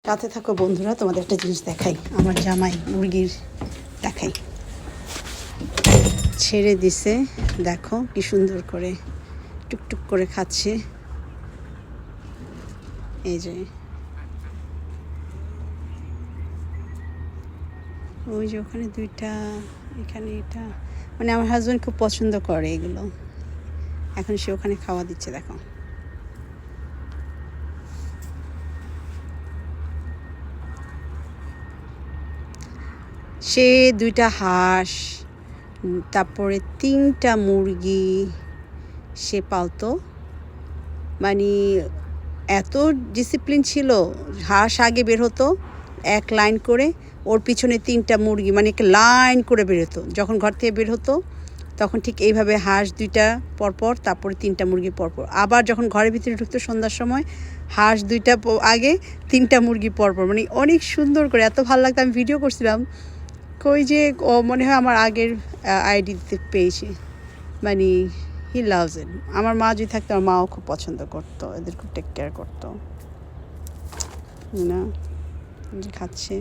সাথে থাকো বন্ধুরা, তোমাদের একটা জিনিস দেখাই। আমার জামাই মুরগির দেখাই, ছেড়ে দিছে, দেখো কি সুন্দর করে টুকটুক করে খাচ্ছে। এই যে ওই যে ওখানে দুইটা, এখানে এটা, মানে আমার হাজব্যান্ড খুব পছন্দ করে এগুলো। এখন সে ওখানে খাওয়া দিচ্ছে, দেখো। সে দুইটা হাঁস, তারপরে 3টা মুরগি সে পালতো। মানে এত ডিসিপ্লিন ছিল। হাঁস আগে বের হতো এক লাইন করে, ওর পিছনে 3টা মুরগি, মানে একটা লাইন করে বের হতো। যখন ঘর থেকে বের হতো তখন ঠিক এইভাবে হাঁস 2টা পরপর, তারপরে 3টা মুরগি পরপর। আবার যখন ঘরের ভিতরে ঢুকতো সন্ধ্যার সময়, হাঁস 2টা আগে, 3টা মুরগি পরপর। মানে অনেক সুন্দর করে, এত ভালো লাগতো। আমি ভিডিও করছিলাম, কই যে ও মনে হয় আমার আগের আইডিতে পেয়েছি। মানে হি লাভস ইট। আমার মা যদি থাকতো, আমার মাও খুব পছন্দ করতো, এদের খুব টেক কেয়ার করতো না, যে খাচ্ছে।